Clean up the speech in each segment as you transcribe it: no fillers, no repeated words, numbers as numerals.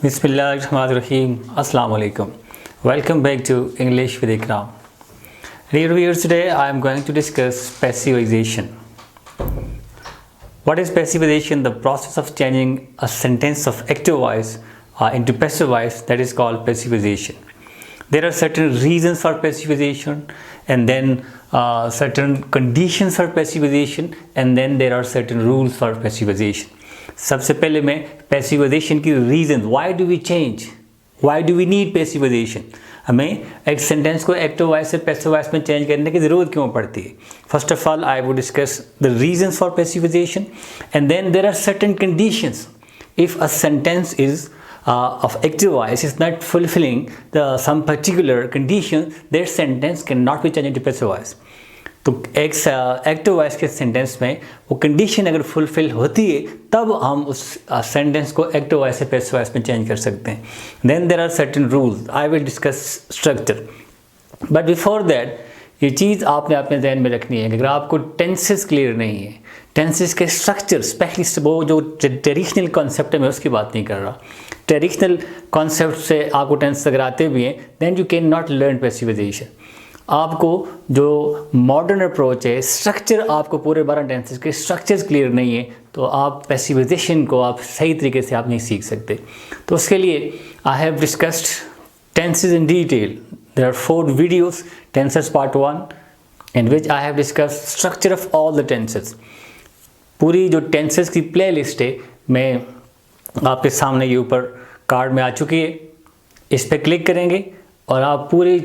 Bismillahirrahmanirrahim. Assalamu alaikum. Welcome back to English with Ikram. Dear viewers, today I am going to discuss passivization. What is passivization? The process of changing a sentence of active voice into passive voice, that is called passivization. There are certain reasons for passivization, and then certain conditions for passivization, and then there are certain rules for passivization. सबसे पहले मैं passivization की reason, why do we change, why do we need passivization, हमें एक sentence को active voice से passive voice में change करने की ज़रूरत क्यों पड़ती है. First of all I would discuss the reasons for passivization, and then there are certain conditions. If a sentence is of active voice is not fulfilling some particular condition, their sentence cannot be changed into passive voice. तो एक active voice के sentence में वो condition अगर fulfil होती है तब हम उस सेंटेंस को एक्टिव वॉइस से पैसिव वॉइस में चेंज कर सकते हैं. Then there are certain rules. I will discuss structure, but before that ये चीज़ आपने अपने जहन में रखनी है. अगर आपको टेंसेस क्लियर नहीं है, टेंसेस के स्ट्रक्चर, स्पेशली वो जो ट्रेडिशनल कॉन्सेप्ट है, मैं उसकी बात नहीं कर रहा. ट्रेडिशनल कॉन्सेप्ट से आपको टेंस अगर आते भी हैं, then you can not learn passivization. आपको जो मॉडर्न अप्रोच है, स्ट्रक्चर आपको पूरे 12 टेंसेस के स्ट्रक्चर्स क्लियर नहीं है, तो आप पैसिवाइजेशन को आप सही तरीके से आप नहीं सीख सकते. तो उसके लिए I have discussed tenses in detail. There are 4 videos, tenses part 1 in which I have discussed structure of all the tenses. पूरी जो टेंसेस की प्ले लिस्ट है मैं आपके सामने ये ऊपर कार्ड में आ चुकी है. इस पर क्लिक करेंगे और आप पूरी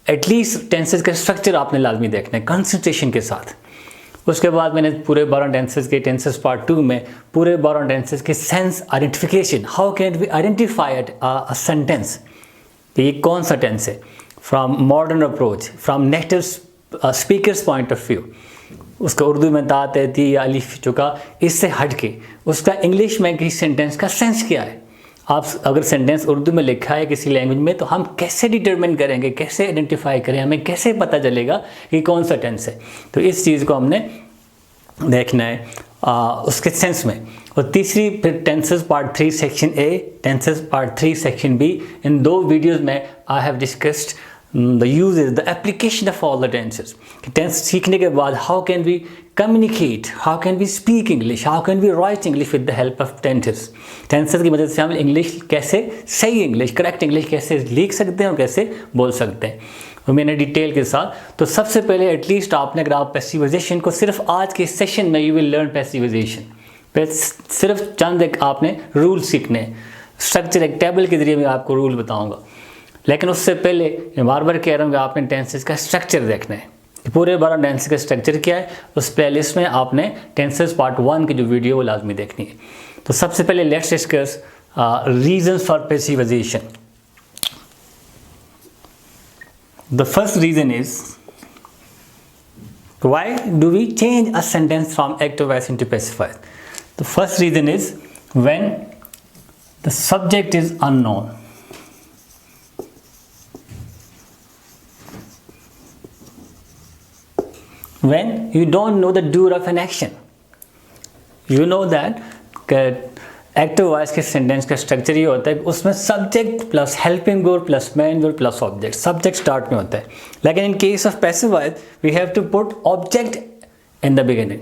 एटलीस्ट टेंसेस का स्ट्रक्चर आपने लाजमी देखना है कंसंट्रेशन के साथ. उसके बाद मैंने पूरे 12 टेंसेस के टेंसेस पार्ट 2 में पूरे 12 टेंसेस के sense identification, how can we identify a sentence कि ये कौन सा टेंस है, from modern approach, from native speakers point of view. उसका उर्दू में ता तहती या अलिफ चुका, इससे हट के उसका इंग्लिश में किसी सेंटेंस का सेंस क्या है. आप अगर सेंटेंस उर्दू में लिखा है किसी लैंग्वेज में, तो हम कैसे डिटरमिन करेंगे, कैसे आइडेंटिफाई करें, हमें कैसे पता चलेगा कि कौन सा टेंस है. तो इस चीज़ को हमने देखना है उसके सेंस में. और तीसरी फिर tenses part 3 section A, tenses part 3 section B. इन 2 वीडियोज़ में I have discussed the uses, the application of all the tenses. Tense सीखने के बाद how can we communicate, how can we speak English, how can we write English with the help of tenses. Tenses की मदद से हम English कैसे सही English, correct English कैसे लिख सकते हैं और कैसे बोल सकते हैं, तो मैंने डिटेल के साथ. तो सबसे पहले एटलीस्ट आपने, अगर आप पैसिवाइजेशन को सिर्फ आज के सेशन में, यू विल लर्न पैसिवाइजेशन, सिर्फ चंद एक आपने रूल सीखने. स्ट्रक्चर एक टेबल के जरिए मैं आपको रूल बताऊँगा, लेकिन उससे पहले मैं बार बार कह रहा हूँ कि आपने टेंसेस का स्ट्रक्चर देखना है. पूरे 12 टेंसेस का स्ट्रक्चर क्या है, उस प्लेलिस्ट में आपने टेंसेस पार्ट 1 की जो वीडियो वो लाजमी देखनी है. तो सबसे पहले let's discuss reasons for passivization. The first reason is why do we change a sentence from active voice into passive voice. The first reason is when the subject is unknown. When you don't know the doer of an action, you know that active voice के sentence का structure ये होता है कि उसमें subject plus helping verb plus main verb plus object. Subject start में होता है, लेकिन in case of passive voice we have to put object in the beginning.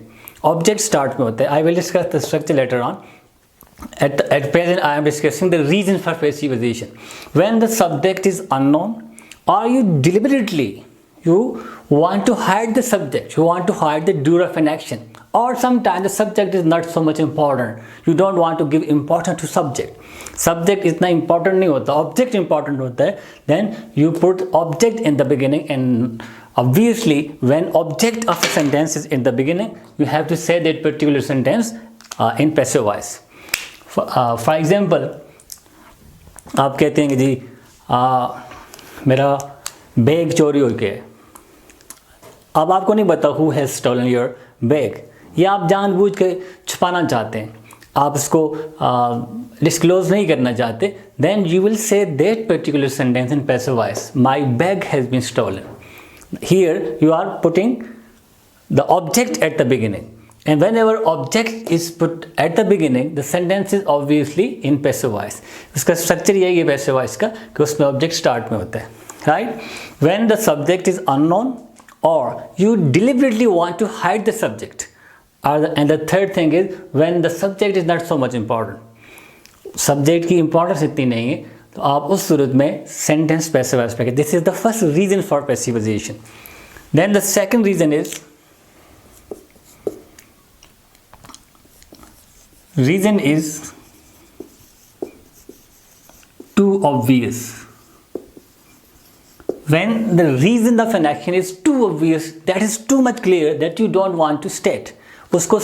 Object start में होता है. I will discuss the structure later on. At present I am discussing the reason for passivization. When the subject is unknown, are you deliberately you want to hide the subject, you want to hide the doer of an action, or sometimes the subject is not so much important, you don't want to give importance to subject. Subject इतना important नहीं होता, object important होता है. Then you put object in the beginning, and obviously when object of a sentence is in the beginning, you have to say that particular sentence in passive voice. For example, आप कहते हैं कि जी मेरा bag चोरी हो गया. अब आपको नहीं पता who has stolen your bag, या आप जानबूझ के छुपाना चाहते हैं, आप इसको डिस्क्लोज नहीं करना चाहते. Then you will say that particular sentence in passive voice, my bag has been stolen. Here you are putting the object at the beginning. And whenever object is put at the beginning, the sentence is obviously in passive voice. इसका structure यही है passive voice का कि उसमें object start में होता है, right? When the subject is unknown or you deliberately want to hide the subject, and the third thing is when the subject is not so much important. Subject की importance इतनी नहीं है, तो आप उस सूरत में sentence passive voice पे. This is the first reason for passivization. Then the second reason is too obvious. When the reason of an action is too obvious, that is too much clear that you don't want to state. उसको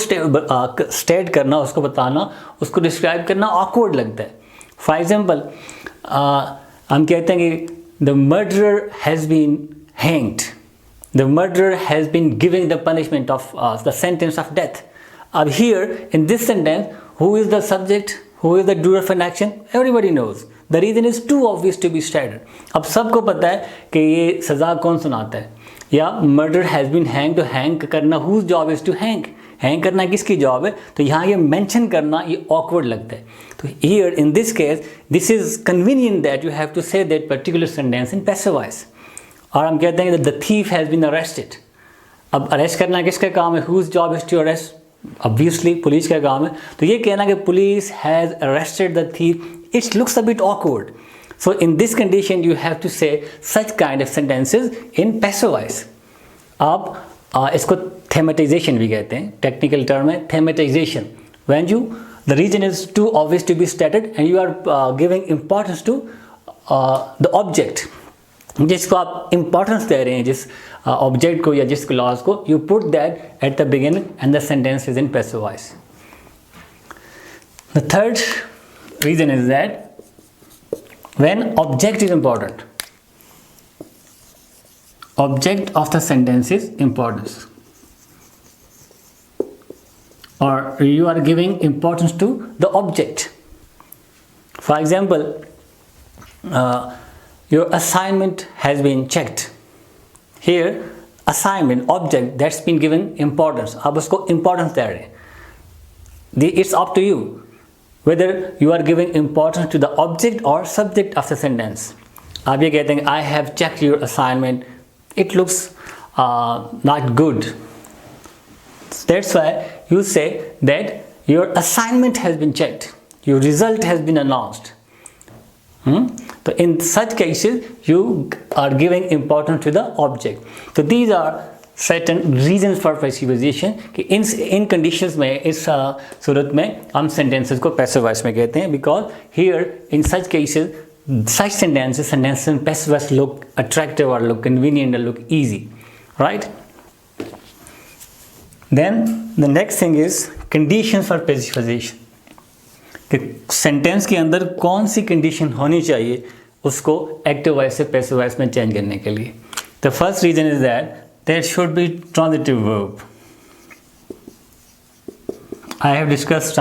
state करना, उसको बताना, उसको describe करना awkward लगता है. For example, हम कहते हैं कि the murderer has been hanged. The murderer has been given the punishment of the sentence of death. अब here in this sentence, who is the subject? Who is the doer of an action? Everybody knows. The reason is too obvious to be stated. अब सबको पता है कि ये सज़ा कौन सुनाता है. या murder has been hanged, तो hang करना whose job is to hang? Hang करना किसकी job है? तो यहाँ ये mention करना ये awkward लगता है. तो here in this case, this is convenient that you have to say that particular sentence in passive voice. और हम कहते हैं कि the thief has been arrested. अब arrest करना किसका काम है? Whose job is to arrest? Obviously police का काम है. तो ये कहना कि police has arrested the thief, it looks a bit awkward. So in this condition you have to say such kind of sentences in passive voice. आप इसको thematization भी कहते हैं, technical term है thematization. When the reason is too obvious to be stated and you are giving importance to the object, जिसको आप importance दे रहे हैं जिस object को या जिस clause को, you put that at the beginning and the sentence is in passive voice. The third reason is that when object is important, object of the sentence is importance, or you are giving importance to the object. For example, your assignment has been checked. Here assignment object that's been given importance, आप उसको importance दे रहे हैं. It's up to you whether you are giving importance to the object or subject of the sentence. आप ये कहते हैं I have checked your assignment, it looks not good. That's why you say that your assignment has been checked, your result has been announced. So in such cases you are giving importance to the object. So these are certain reasons for passivization कि इन conditions में इस सूरत में हम sentences को passive voice में कहते हैं, because here in such cases such sentences in passive voice look attractive or look convenient or look easy, right? Then the next thing is conditions for passivization. कि sentence के अंदर कौन सी condition होनी चाहिए उसको एक्टिव वॉइस से passive voice में चेंज करने के लिए. The first reason is that there should be transitive verb. I have discussed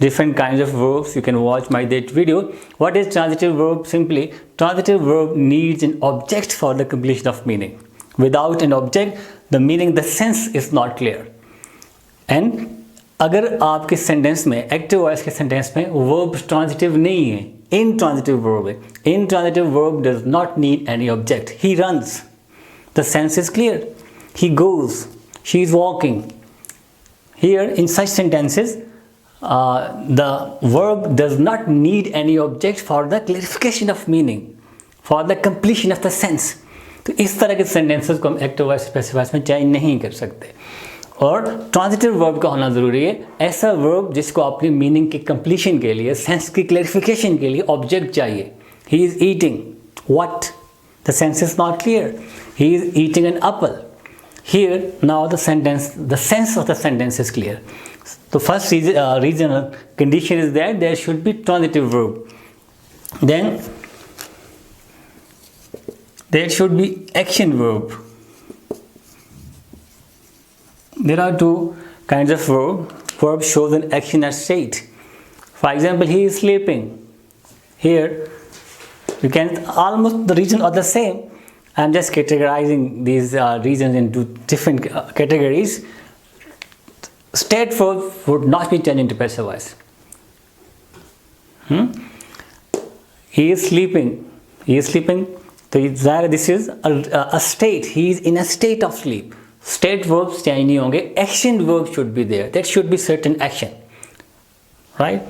different kinds of verbs. You can watch my that video. What is transitive verb? Simply, transitive verb needs an object for the completion of meaning. Without an object, the meaning, the sense is not clear. And अगर आपके sentence में active voice के sentence में verb transitive नहीं है, intransitive verb है. Intransitive verb does not need any object. He runs. The sense is clear. He goes. She is walking. Here in such sentences, the verb does not need any object for the clarification of meaning, for the completion of the sense. तो इस तरह के sentences को हम active voice passive voice में change नहीं कर सकते. और transitive verb का होना ज़रूरी है, ऐसा verb जिसको अपनी meaning की completion के लिए, sense की clarification के लिए object चाहिए. He is eating what? The sense is not clear. He is eating an apple. Here now the sense of the sentence is clear. The first reason or condition is that there should be transitive verb. Then there should be action verb. There are two kinds of verb. Verb shows an action or state. For example, he is sleeping. Here you can almost the reason are the same. I am just categorizing these reasons into different categories. state verb would not be changed into passive voice. He is sleeping. He is sleeping. So this is a state. He is in a state of sleep. State verbs change नहीं होंगे. Action verb should be there. That should be certain action. Right?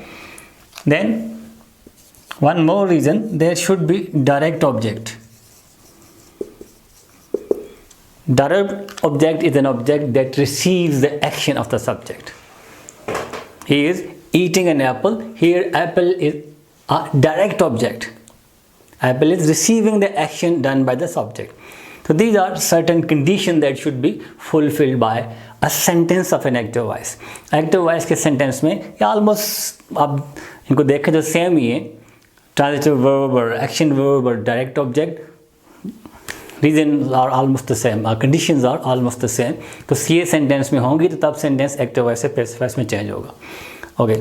Then one more reason, there should be direct object. Direct object is an object that receives the action of the subject. He is eating an apple. Here apple is a direct object. Apple is receiving the action done by the subject. So these are certain conditions that should be fulfilled by a sentence of an active voice. Active voice के sentence में ये almost आप इनको देखें तो same ही है. Transitive verb or action verb or direct object, reasons are almost the same. Conditions are almost the same. तो ये sentence में होंगी तो तब sentence active voice से passive voice में change होगा. Okay.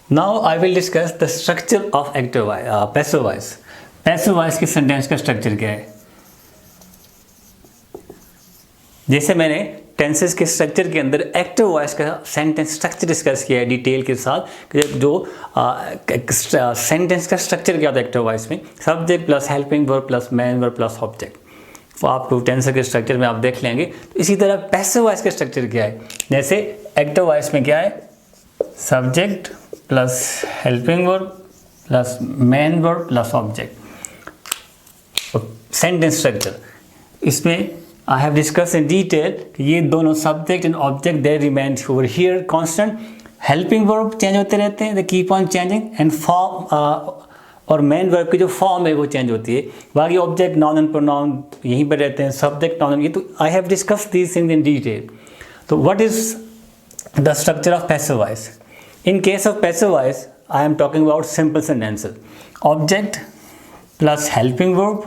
Now I will discuss the structure of active voice, passive voice. Passive voice की sentence का structure क्या है? जैसे मैंने टेंसेस के स्ट्रक्चर के अंदर एक्टिव वॉइस का सेंटेंस स्ट्रक्चर डिस्कस किया है डिटेल के साथ कि जो सेंटेंस का स्ट्रक्चर क्या होता है एक्टिव वॉइस में, subject plus helping verb plus main verb plus object. तो आपको टेंसर के स्ट्रक्चर में आप देख लेंगे. तो इसी तरह पैसिव वॉइस का स्ट्रक्चर क्या है, जैसे एक्टिव वॉइस में क्या है, subject plus helping verb plus main verb plus object. Sentence structure इसमें I have discussed in detail कि ये दोनों subject and object they remain over here constant. Helping verb change होते रहते हैं, they keep on changing, and form और main verb की जो form है वो change होती है. बाकी object, noun and pronoun यहीं पर रहते हैं, subject, noun, ये तो I have discussed these things in detail. So what is the structure of passive voice? In case of passive voice, I am talking about simple sentences. Object plus helping verb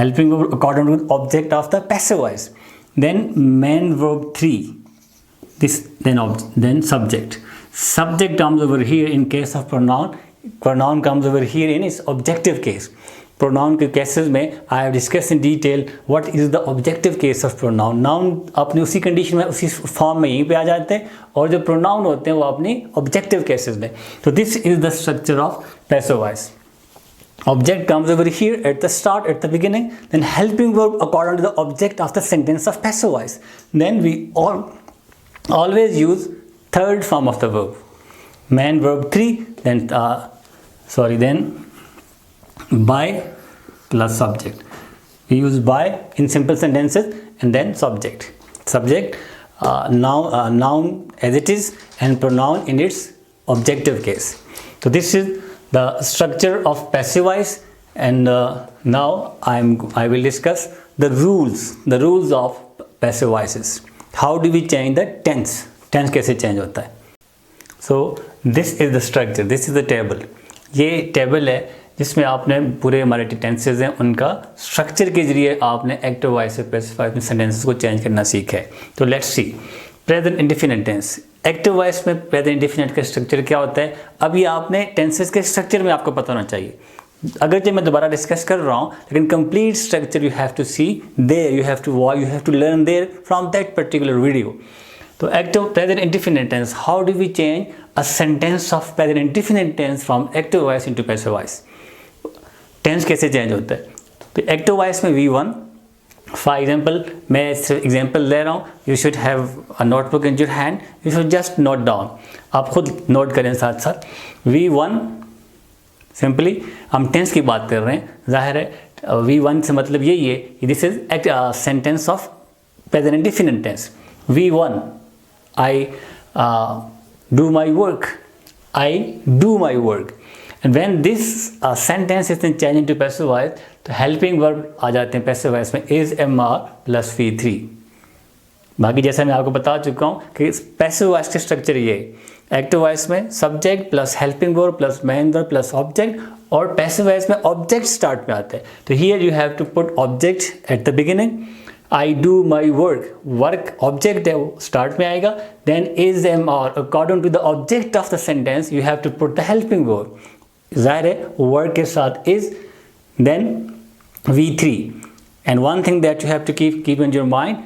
according to the object of the passive voice, then main verb 3, this then subject comes over here. In case of pronoun comes over here in its objective case. Pronoun के cases में I have discussed in detail what is the objective case of pronoun. Noun अपनी उसी condition में उसी form में यहीं पे आ जाते हैं और जो pronoun होते हैं वो अपनी objective cases में. So this is the structure of passive voice. Object comes over here at the start, at the beginning, then helping verb according to the object of the sentence of passive voice. Then we always use third form of the verb, main verb 3, then by plus subject. We use by in simple sentences and then subject. Subject, noun as it is and pronoun in its objective case. So this is the structure of passive voice, and now I will discuss the rules of passive voices. How do we change the tense कैसे change होता है? So this is the structure, this is the table. ये table है जिसमें आपने पूरे हमारे tenses हैं उनका स्ट्रक्चर के जरिए आपने एक्टिव वॉइस से पैसिव वॉइस में सेंटेंसेस को चेंज करना सीखा है. तो let's see present indefinite tense. Active voice में प्रेजेंट इंडेफिनिट का स्ट्रक्चर क्या होता है, अभी आपने टेंसेस के स्ट्रक्चर में आपको पता होना चाहिए. अगर जो मैं दोबारा डिस्कस कर रहा हूँ लेकिन complete structure you have to see there, you have to learn there from that particular video. तो active present indefinite tense, how do we change a sentence of present indefinite tense from active voice into passive voice. Tense कैसे change होता है, तो active voice में V1 for example, मैं example दे रहा हूँ, you should have a notebook in your hand, you should just note down, आप खुद नोट करें साथ साथ. V1 सिंपली हम टेंस की बात कर रहे हैं, जाहिर है V1 से मतलब यही है, this is sentence of present indefinite tense. V1 I do my work. And when this sentence is changed into passive voice, तो helping verb आ जाते हैं passive voice में is MR plus V3. बाकी जैसा मैं आपको बता चुका हूँ कि passive voice का स्ट्रक्चर ये है. एक्टिव वॉइस में subject plus helping verb plus main verb plus object, और पैसिव वॉइस में ऑब्जेक्ट स्टार्ट में आते हैं. तो here you have to put object at the beginning. I do my work object है वो स्टार्ट में आएगा. Then is MR according to the object of the sentence you have to put the helping verb. जाहिर है work के साथ is, then V3. And one thing that you have to keep in your mind,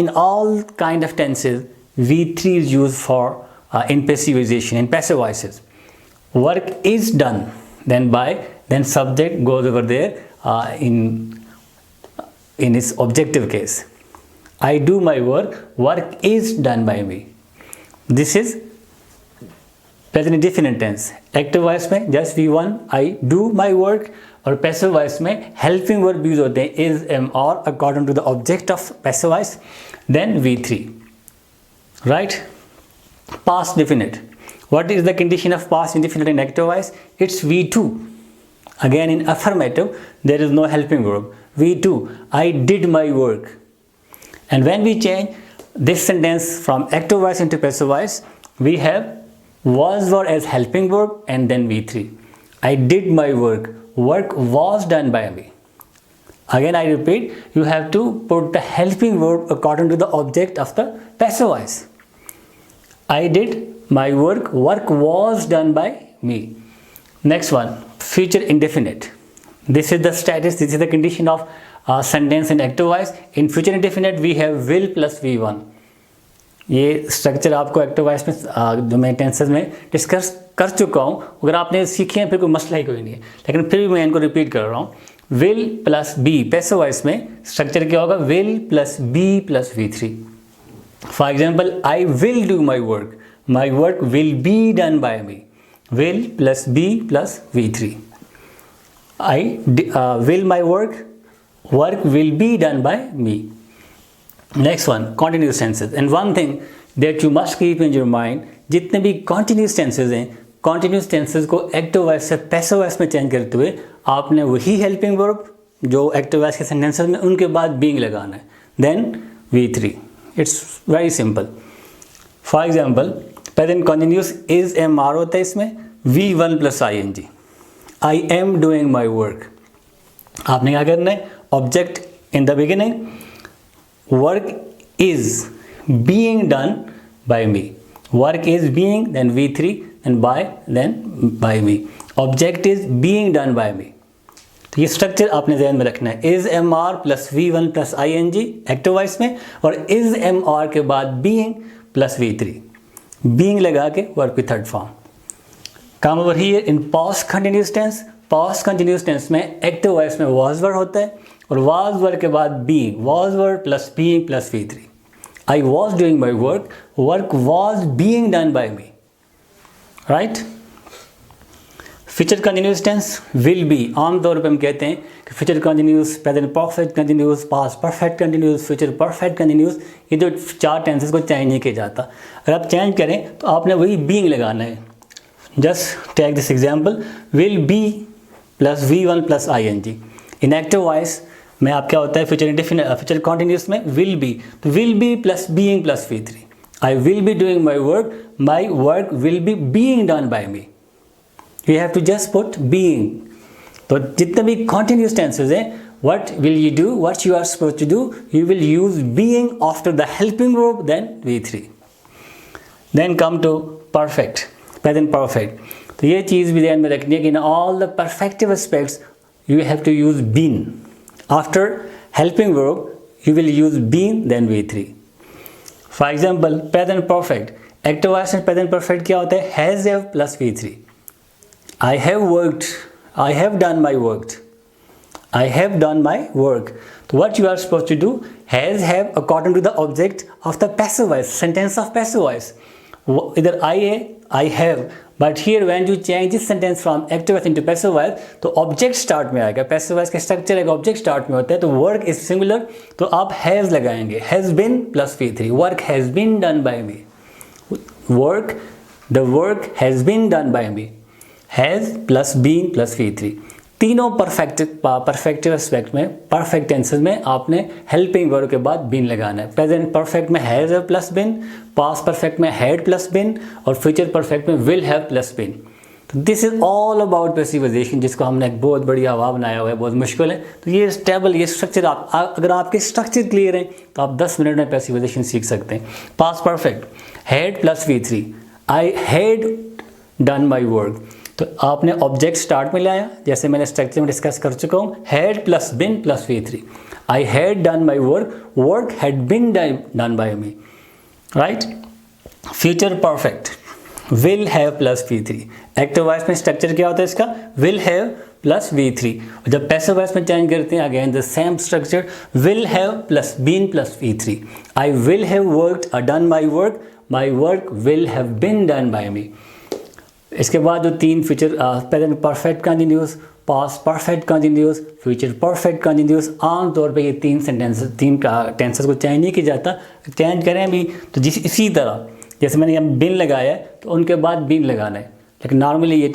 in all kind of tenses V3 is used for in passivization, in passive voices. Work is done, then subject goes over there in its objective case. I do my work, work is done by me. This is present indefinite tense. Active voice में just V1 I do my work, और passive voice में helping verb use होते हैं is, am, or according to the object of passive voice, then V3. Right? Past definite. What is the condition of past indefinite in active voice? It's V2. Again in affirmative there is no helping verb. V2, I did my work. And when we change this sentence from active voice into passive voice, we have was verb as helping verb and then V3. I did my work. Work was done by me. Again I repeat, you have to put the helping verb according to the object of the passive voice. I did my work. Work was done by me. Next one, future indefinite. This is the status, this is the condition of sentence in active voice. In future indefinite we have will plus V1. ये structure आपको active voice में जो मैं tenses में discuss कर चुका हूँ, अगर आपने सीखे हैं फिर कोई मसला ही कोई नहीं है, लेकिन फिर भी मैं इनको रिपीट कर रहा हूँ. Will plus be, passive voice में स्ट्रक्चर क्या होगा? Will plus be plus V3. For example, I will do my work, my work will be done by me. Will plus be plus V3. I will my work will be done by me. Next one, continuous tenses. And one thing that you must keep in your mind, जितने भी continuous tenses हैं, continuous tenses को active voice से passive voice में change करते हुए आपने वही helping verb जो active voice के sentences में उनके बाद being लगाना है. Then V3. It's very simple. For example, present continuous is, am, are होता है इसमें V1 plus ing. I am doing my work. आपने क्या करना है? Object in the beginning. Work is being done by me. Work is being, then V3, then by me. Object is being done by me. तो ये structure आपने ध्यान में रखना है. Is, am, are plus V1 plus ing active voice में, और is, am, are के बाद being plus V3. Being लगा के वर्ब की third form. Come over here in past continuous tense. Past continuous tense में active voice में was verb होता है, और was verb के बाद being. Was verb plus being plus V3. I was doing my work. Work was being done by me. Right? Future continuous tense will be. आमतौर पे हम कहते हैं कि future continuous, present perfect continuous, past perfect continuous, future perfect continuous, ये जो चार tenses को चेंज नहीं किया जाता. अगर आप चेंज करें तो आपने वही being लगाना है. Just take this example. Will be plus V1 plus ing. In active voice में आप क्या होता है? Future indefinite, future continuous में will be. तो will be plus being plus V3. I will be doing my work. My work will be being done by me. You have to just put being. तो जितने भी continuous tenses हैं, what will you do? What you are supposed to do? You will use being after the helping verb, then V3. Then come to perfect. Present perfect. तो ये चीज़ भी ध्यान में रखनी है कि in all the perfective aspects you have to use been. After helping verb you will use been then V3. For example, present perfect. Active voice में present perfect क्या होता है? Has, have plus V3. I have worked. I have done my work. I have done my work. So what you are supposed to do? Has, have according to the object of the passive voice. Sentence of passive voice. Either I have, but here when you change this sentence from active voice into passive voice, तो object start में आएगा. passive voice का structure एक object start में होता है, तो work is singular, तो आप has लगाएंगे. has been plus V3. work has been done by me. the work has been done by me. has plus been plus V3. तीनों परफेक्टिव एस्पेक्ट में, परफेक्ट टेंसेस में आपने हेल्पिंग वर्ब के बाद been लगाना है. प्रेजेंट परफेक्ट में has have plus been, past perfect में हैड प्लस बीन, और फ्यूचर परफेक्ट में विल हैव प्लस बीन. तो this is all about passivization, जिसको हमने एक बहुत बड़ी हवा बनाया हुआ है, बहुत मुश्किल है. तो ये टेबल, ये स्ट्रक्चर, अगर आपके स्ट्रक्चर क्लियर है तो आप 10 मिनट में पैसिवाइजेशन सीख सकते हैं. Past perfect, had plus V3. I had done my work. तो आपने ऑब्जेक्ट स्टार्ट में लाया, जैसे मैंने स्ट्रक्चर में डिस्कस कर चुका हूँ. Had plus been plus V3. I had done my work. Work had been done by me. Right. Future perfect will have plus V3। Active voice में स्ट्रक्चर क्या होता है इसका, विल हैव प्लस V3। जब passive voice में change करते हैं again the same structure, will have plus been plus V3। I will have worked done my work will have been done by me. इसके बाद जो तीन future present perfect continuous, past perfect continuous, future perfect continuous, आमतौर पे ये तीन tenses को change नहीं किया जाता। चेंज करें भी तो इसी तरह जैसे मैंने यहाँ बिन लगाया है तो उनके बाद बिन लगाना है, लेकिन नॉर्मली ये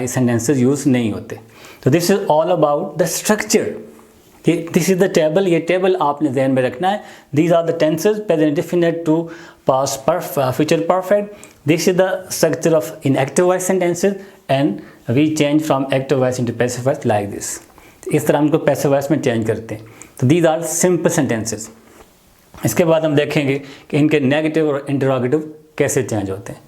सेंटेंसेस यूज़ नहीं होते। तो this is all about the structure. This is the table, ये टेबल आपने ध्यान में रखना है। These are the tenses present indefinite to past future perfect. This is the structure of in active voice sentences and we change from active voice into passive voice like this. इस तरह हमको passive voice में change करते हैं। तो these are simple sentences. इसके बाद हम देखेंगे कि इनके नेगेटिव और इंटरोगेटिव कैसे चेंज होते हैं।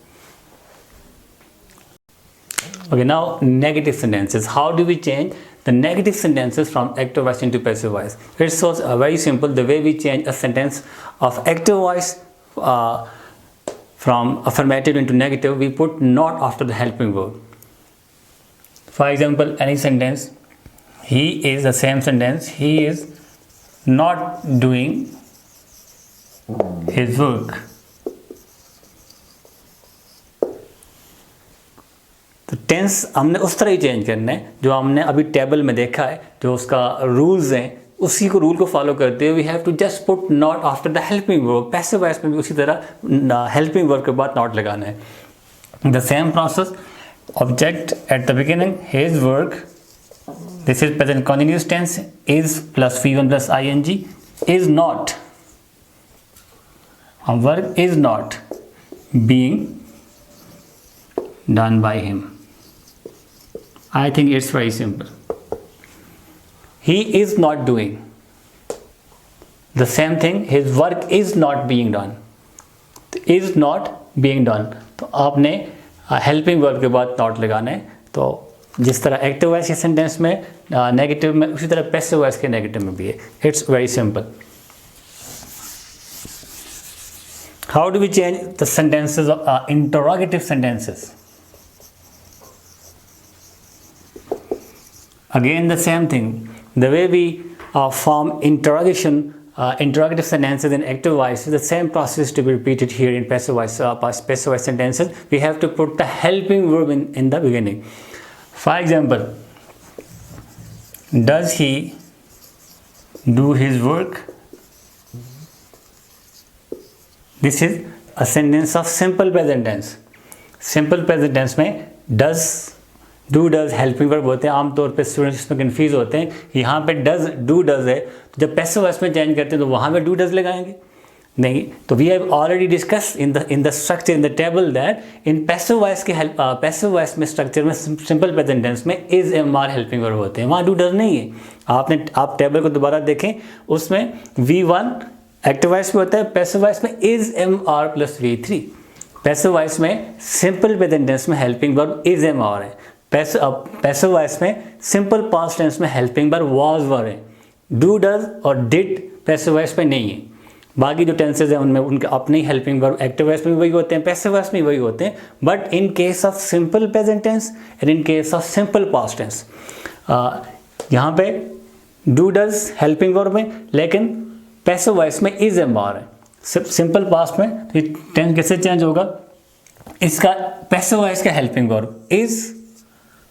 Okay, now negative sentences. How do we change the negative sentences from active voice into passive voice? It's so very simple. The way we change a sentence of active voice from affirmative into negative, we put not after the helping verb. For example, any sentence, he is the same sentence, he is not doing his work. तो tense हमने उस तरह ही change करना है जो हमने अभी टेबल में देखा है, जो उसका रूल्स हैं उसी को रूल को फॉलो करते हुए we have to just put not after the helping verb. Passive voice में भी उसी तरह हेल्पिंग वर्ब के बाद नॉट लगाना है। The same process, object at the beginning, his work, this is present continuous tense, is plus V1 plus ing, is not, work is not being done by him. I think it's very simple. He is not doing the same thing, his work is not being done. Is not being done, तो आपने helping verb के बाद not लगाना है। तो जिस तरह active voice के सेंटेंस में नेगेटिव में, उसी तरह पैसिव वॉइस के नेगेटिव में भी है। It's very simple. How do we change the sentences of interrogative sentences? Again the same thing. The way we form interrogative sentences in active voice is the same process to be repeated here in passive voice sentences. We have to put the helping verb in the beginning. For example, does he do his work? This is a sentence of simple present tense. Simple present tense में does, do does helping verb होते हैं। आमतौर पे students इसमें confuse होते हैं। यहाँ पे डज डू डज है, तो जब पैसिव वॉइस में चेंज करते हैं तो वहाँ पे डू डज लगाएंगे नहीं। तो we have already discuss in the structure in the table that in passive voice के पैसिव वॉइस में स्ट्रक्चर में सिंपल प्रेजेंट टेंस में is am are helping verb होते हैं, वहाँ डू डज नहीं है। आप टेबल को दोबारा देखें, उसमें V1 एक्टिव वॉइस में होता है, पैसिव वॉइस में is am are plus V3। Passive voice में सिंपल प्रेजेंट टेंस में helping verb is am are है, पैसिव वॉइस में सिंपल पास्ट टेंस में हेल्पिंग वर्ब वाज वर है। डू डज और डिड पैसिव वॉइस में नहीं है। बाकी जो टेंसेज हैं उनमें उनके अपने ही हेल्पिंग वर्ब एक्टिव वॉइस में वही होते हैं, पैसिव वॉइस में वही होते हैं। But in case of simple present tense and in case of simple past tense, यहाँ पे डू डज हेल्पिंग वर्ब में, लेकिन पैसिव वॉइस में इज एम आर है। सिंपल पास्ट में तो टेंस कैसे चेंज होगा? इसका पैसिव वॉइस का helping verb is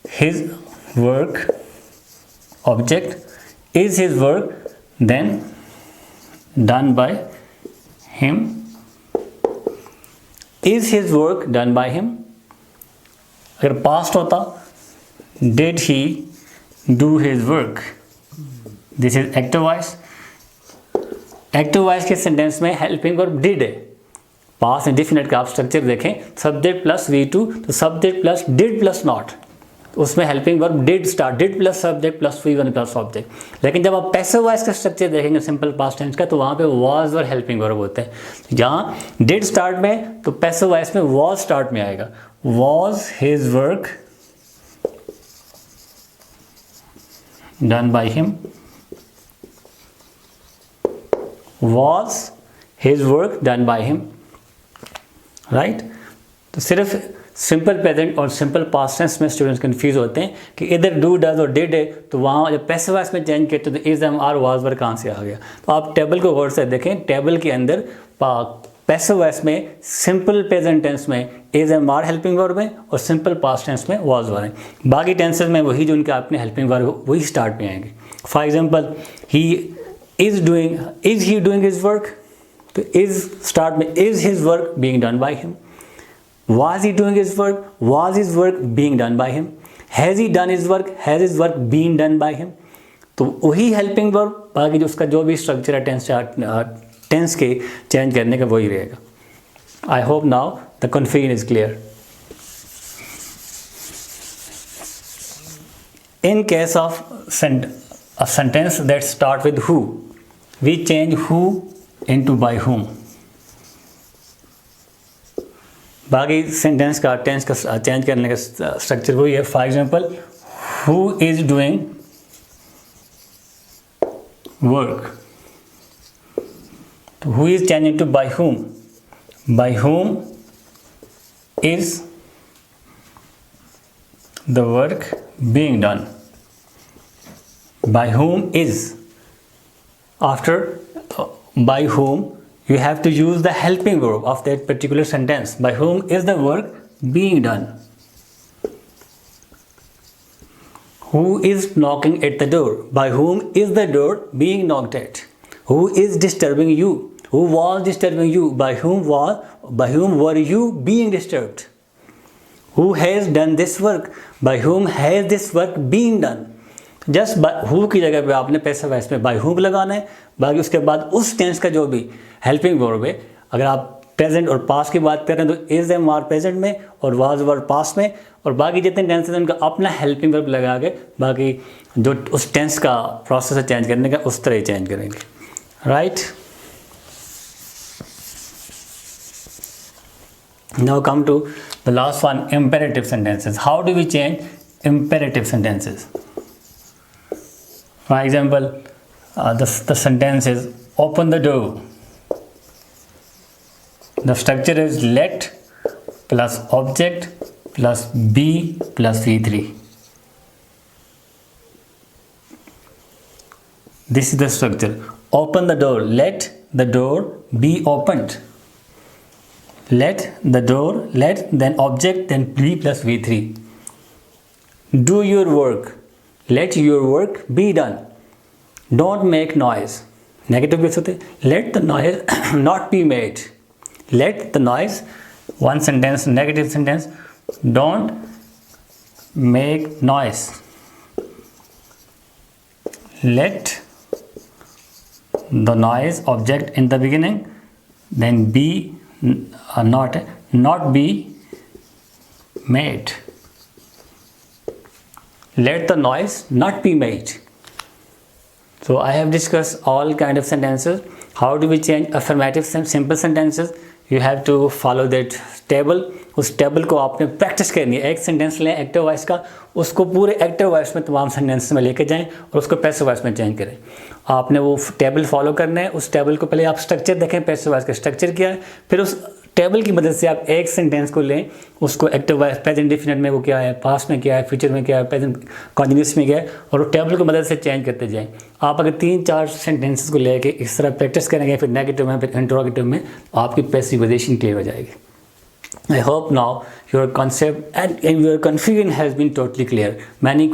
his work, object is his work, then done by him, is his work done by him। अगर पास्ट होता did he do his work, this is active voice। Active voice के sentence में helping verb did है। Past indefinite का आप structure देखें, subject plus V2, तो subject plus did plus not, उसमें helping verb did start, did plus subject plus V1 plus object. लेकिन जब आप पैसिव वॉइस का स्ट्रक्चर देखेंगे सिंपल पास्ट टेंस का, तो वहाँ पे वाज और हेल्पिंग वर्ब होते हैं। जहाँ डिड स्टार्ट में तो पैसिव वॉइस में वाज स्टार्ट में आएगा। Was his work done by him, was his work done by him. Right. तो सिर्फ सिंपल प्रेजेंट और सिंपल पास्ट टेंस में स्टूडेंट्स कंफ्यूज होते हैं कि इधर डू डज और डिड है, तो वहाँ जब पैसिव वॉइस में चेंज किया तो is am are was were कहाँ से आ गया। तो आप टेबल को गौर से देखें, टेबल के अंदर पैसिव वॉइस में सिंपल प्रेजेंट टेंस में is am are helping verb है और सिंपल पास्ट टेंस में वाज वर है। बाकी टेंसेस में वही जो उनके आपने हेल्पिंग वर्ब वही स्टार्ट में आएंगे। For example is he doing his work, तो इज स्टार्ट में is his work being done by him. Was he doing his work? Was his work being done by him? Has he done his work? Has his work been done by him? तो वही helping verb, बाकी जो उसका जो भी structure है tense के change करने का वही रहेगा। I hope now the confusion is clear. In case of a sentence that start with who, we change who into by whom। बाकी सेंटेंस का टेंस का चेंज करने का स्ट्रक्चर वही है। For example who is doing work, तो who is change into by whom is the work being done, by whom is, after by whom you have to use the helping verb of that particular sentence. By whom is the work being done? Who is knocking at the door? By whom is the door being knocked at? Who is disturbing you? Who was disturbing you? By whom were you being disturbed? Who has done this work? By whom has this work been done? Just who की जगह पे आपने passive voice में by whom लगाना है। बाकी उसके बाद उस टेंस का जो भी हेल्पिंग वर्ब है, अगर आप प्रेजेंट और पास्ट की बात कर रहे हैं तो इज एम आर प्रेजेंट में और वाज वर पास्ट में, और बाकी जितने टेंस हैं उनका अपना हेल्पिंग वर्ब लगा के बाकी जो उस टेंस का प्रोसेस है चेंज करने का उस तरह ही चेंज करेंगे। Right, now come to the last one, imperative sentences. How do we change imperative sentences? For example, the sentence is open the door. The structure is let plus object plus be plus v3. This is the structure. Open the door. Let the door be opened. Let the door, let, then object, then be plus v3. Do your work. Let your work be done. Don't make noise. Negative भी होते। Let the noise not be made. Let the noise, one sentence, negative sentence, don't make noise. Let the noise, object in the beginning, then be not be made. Let the noise not be made. So I have discussed all kind of sentences. How do we change affirmative simple sentences? You have to follow that table. उस table को आपने practice करनी है। एक sentence लें active voice का, उसको पूरे एक्टिव वॉइस में तमाम सेंटेंस में लेके जाएं और उसको पैसिव वॉइस में चेंज करें। आपने वो टेबल फॉलो करना है। उस टेबल को पहले आप स्ट्रक्चर देखें, पैसिव वॉइस का स्ट्रक्चर क्या है, फिर उस टेबल की मदद से आप एक सेंटेंस को लें, उसको एक्टिव वॉइस प्रेजेंट डेफिनेट में वो क्या है, पास्ट में क्या है, फ्यूचर में क्या है, प्रेजेंट कॉन्टिन्यूस में क्या है, और वो टेबल की मदद से चेंज करते जाएं। आप अगर 3-4 सेंटेंसेस को लेके इस तरह प्रैक्टिस करेंगे, फिर नेगेटिव में, फिर इंटरोगेटिव में, आपकी पैसिविजेशन क्लियर हो जाएगी। I hope now your concept and your confusion has been totally clear. Many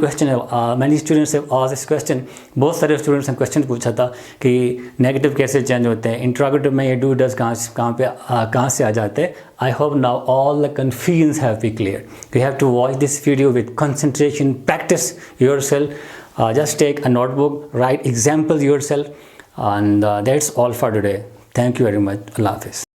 students have asked this question. बहुत सारे स्टूडेंट्स ने क्वेश्चन पूछा था कि नेगेटिव कैसे चेंज होते हैं, इंट्रोगेटिव में ये डू डज कहाँ से आ जाते हैं। I hope now all the confusions have been clear. You have to watch this video with concentration, practice yourself. Just take a notebook, write examples yourself, and that's all for today. Thank you very much. Allah Hafiz.